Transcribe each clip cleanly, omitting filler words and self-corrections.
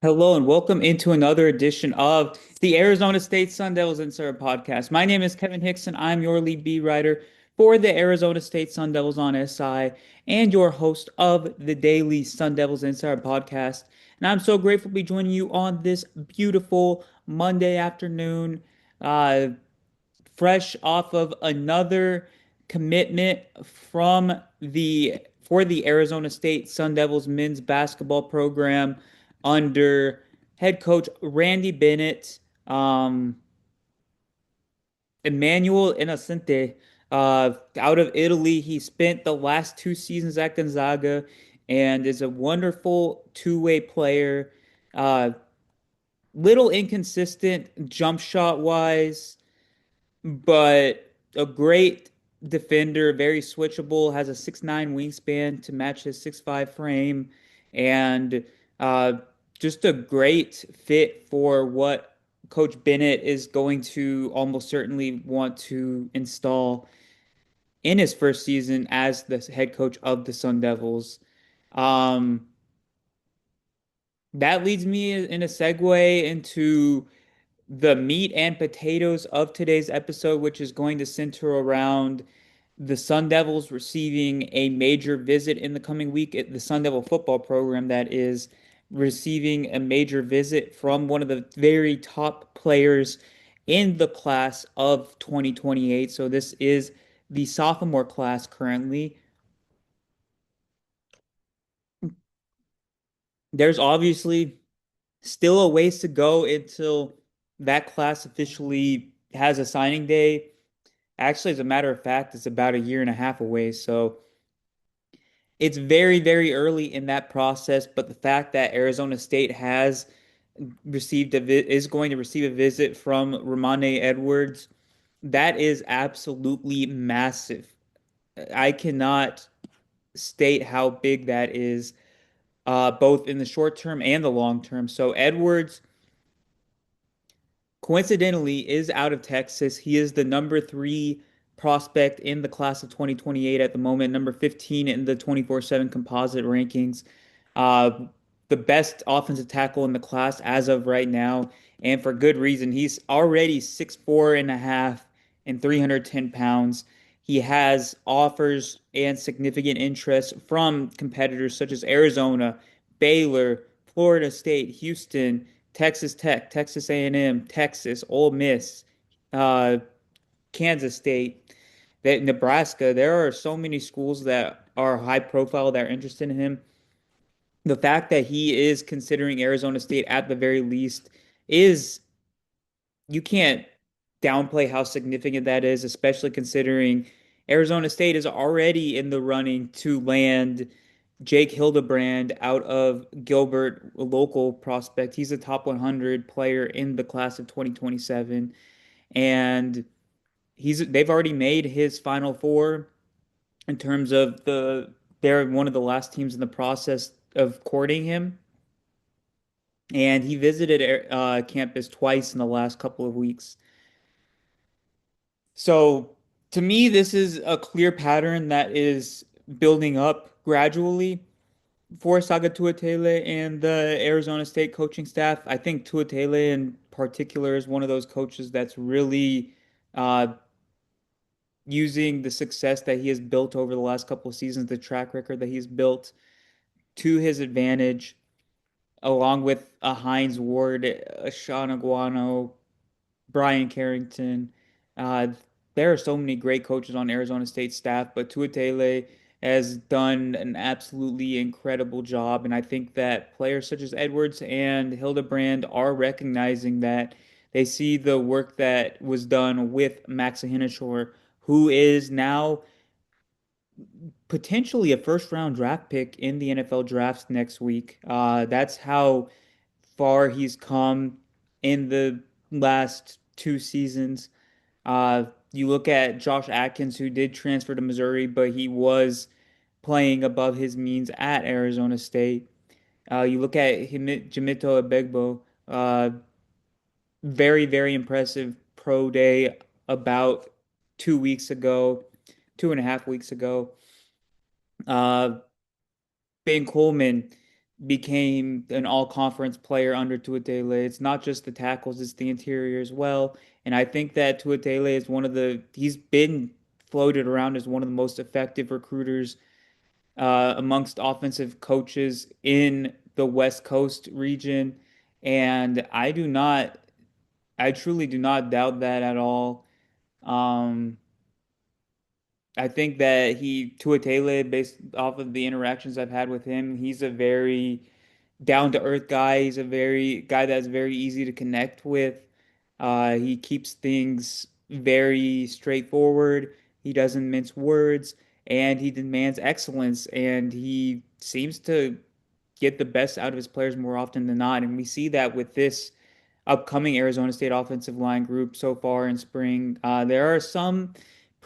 Hello and welcome into another edition of the Arizona State Sun Devils Insider Podcast. My name is Kevin Hickson. I'm your lead beat writer for the Arizona State Sun Devils on SI and your host of the daily Sun Devils Insider Podcast. And I'm so grateful to be joining you on this beautiful Monday afternoon, uh, fresh off of another commitment from the for the Arizona State Sun Devils men's basketball program under head coach Randy Bennett, Emmanuel Innocente, out of Italy. He spent the last two seasons at Gonzaga and is a wonderful two-way player. Uh, little inconsistent jump shot wise, but a great defender, very switchable, has a 6'9" wingspan to match his 6'5" frame, and uh, just a great fit for what Coach Bennett is going to almost certainly want to install in his first season as the head coach of the Sun Devils. Um, that leads me in a segue into the meat and potatoes of today's episode, which is going to center around the Sun Devils receiving a major visit in the coming week. The Sun Devil football program that is receiving a major visit from one of the very top players in the class of 2028. So this is the sophomore class currently. There's obviously still a ways to go until that class officially has a signing day. Actually, as a matter of fact, it's about a year and a half away. So it's very, very early in that process. But the fact that Arizona State has is going to receive a visit from Ramane Edwards, that is absolutely massive. I cannot state how big that is, both in the short term and the long term. So Edwards coincidentally is out of Texas. He is the number three prospect in the class of 2028 at the moment, number 15 in the 24/7 composite rankings. Uh, the best offensive tackle in the class as of right now, and for good reason. He's already 6'4" and a half and 310 pounds. He has offers and significant interest from competitors such as Arizona, Baylor, Florida State, Houston, Texas Tech, Texas A&M, Texas, Ole Miss, uh, Kansas State, that Nebraska. There are so many schools that are high profile that are interested in him. The fact that he is considering Arizona State at the very least is you can't downplay how significant that is, especially considering Arizona State is already in the running to land Jake Hildebrand out of Gilbert, a local prospect. He's a top 100 player in the class of 2027, and they've already made his Final Four in terms of they're one of the last teams in the process of courting him, and he visited campus twice in the last couple of weeks. So to me, this is a clear pattern that is building up gradually for Saga Tuatele and the Arizona State coaching staff. I think Tuatele in particular is one of those coaches that's really uh, using the success that he has built over the last couple of seasons, the track record that he's built to his advantage, along with a Hines Ward, a Sean Aguano, Brian Carrington. Uh, there are so many great coaches on Arizona State staff, but Tuatele has done an absolutely incredible job. And I think that players such as Edwards and Hildebrand are recognizing that they see the work that was done with Max Ahinashore, who is now potentially a first round draft pick in the NFL drafts next week. That's how far he's come in the last two seasons. You look at Josh Atkins, who did transfer to Missouri, but he was playing above his means at Arizona State. You look at Jamito Ebegbo, very, very impressive pro day about 2 weeks ago, 2.5 weeks ago. Uh, Ben Coleman, became an all-conference player under Tua Taylor. It's not just the tackles, it's the interior as well. And I think that Tua Taylor is he's been floated around as one of the most effective recruiters amongst offensive coaches in the West Coast region. And I truly do not doubt that at all. Um, I think that Tua Taylor, based off of the interactions I've had with him, he's a very down to earth guy. He's a very guy that's very easy to connect with. He keeps things very straightforward. He doesn't mince words, and he demands excellence. And he seems to get the best out of his players more often than not. And we see that with this upcoming Arizona State offensive line group so far in spring. There are some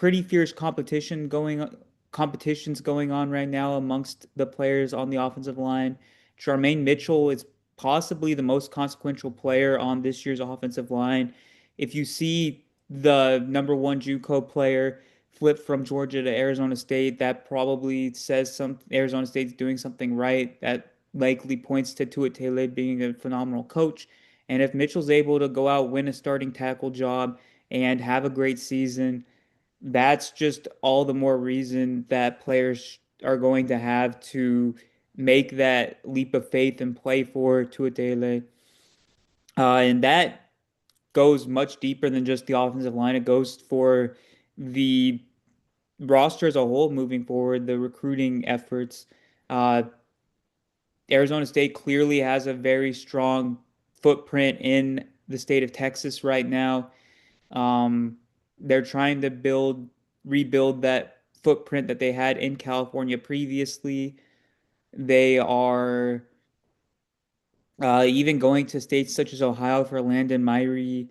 pretty fierce competitions going on right now amongst the players on the offensive line. Charmaine Mitchell is possibly the most consequential player on this year's offensive line. If you see the number one JUCO player flip from Georgia to Arizona State, that probably says some Arizona State's doing something right. That likely points to Tua Taylor being a phenomenal coach. And if Mitchell's able to go out, win a starting tackle job, and have a great season, that's just all the more reason that players are going to have to make that leap of faith and play for Tua Taylor. And that goes much deeper than just the offensive line. It goes for the roster as a whole moving forward, the recruiting efforts. Uh, Arizona State clearly has a very strong footprint in the state of Texas right now. Um, they're trying to rebuild that footprint that they had in California previously. They are even going to states such as Ohio for Landon Myrie,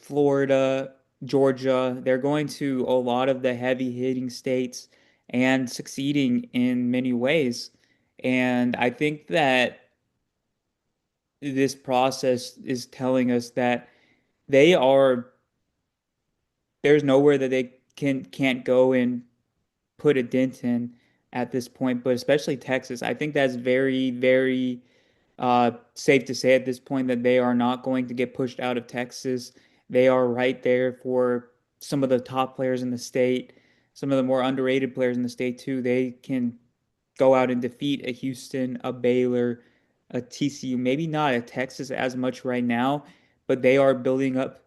Florida, Georgia. They're going to a lot of the heavy hitting states and succeeding in many ways. And I think that this process is telling us that they are there's nowhere that they can't go and put a dent in at this point, but especially Texas. I think that's very, very safe to say at this point that they are not going to get pushed out of Texas. They are right there for some of the top players in the state, some of the more underrated players in the state too. They can go out and defeat a Houston, a Baylor, a TCU, maybe not a Texas as much right now, but they are building up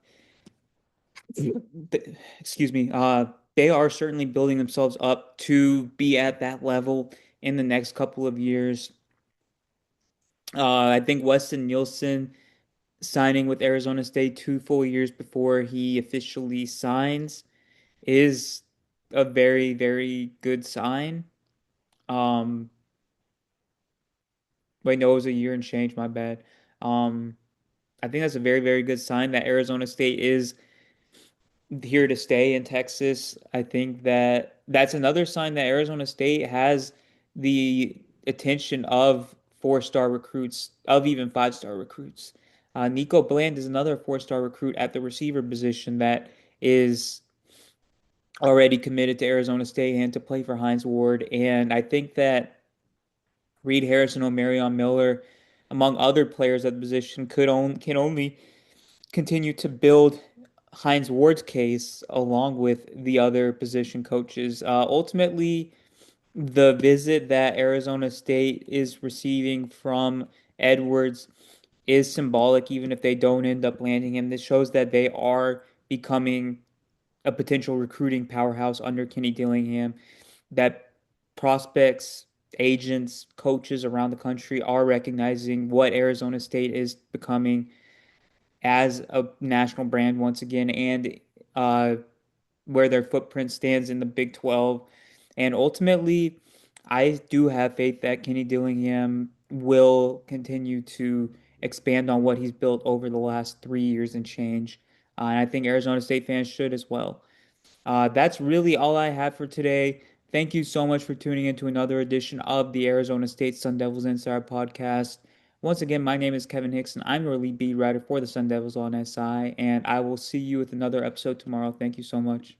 excuse me, they are certainly building themselves up to be at that level in the next couple of years. I think Weston Nielsen signing with Arizona State 2 full years before he officially signs is a very, very good sign. Um, wait, no, it was a year and change, my bad. Um, I think that's a very, very good sign that Arizona State is here to stay in Texas. I think that that's another sign that Arizona State has the attention of 4-star recruits, of even 5-star recruits. Nico Bland is another 4-star recruit at the receiver position that is already committed to Arizona State and to play for Hines Ward. And I think that Reed Harrison, Omarion Miller, among other players at the position, can only continue to build Hines Ward's case along with the other position coaches. Ultimately, the visit that Arizona State is receiving from Edwards is symbolic, even if they don't end up landing him. This shows that they are becoming a potential recruiting powerhouse under Kenny Dillingham, that prospects, agents, coaches around the country are recognizing what Arizona State is becoming as a national brand once again, and uh, where their footprint stands in the Big 12. And ultimately, I do have faith that Kenny Dillingham will continue to expand on what he's built over the last 3 years and change. And I think Arizona State fans should as well. That's really all I have for today. Thank you so much for tuning in to another edition of the Arizona State Sun Devils Insider Podcast. Once again, my name is Kevin Hickson. I'm your lead beat writer for the Sun Devils on SI, and I will see you with another episode tomorrow. Thank you so much.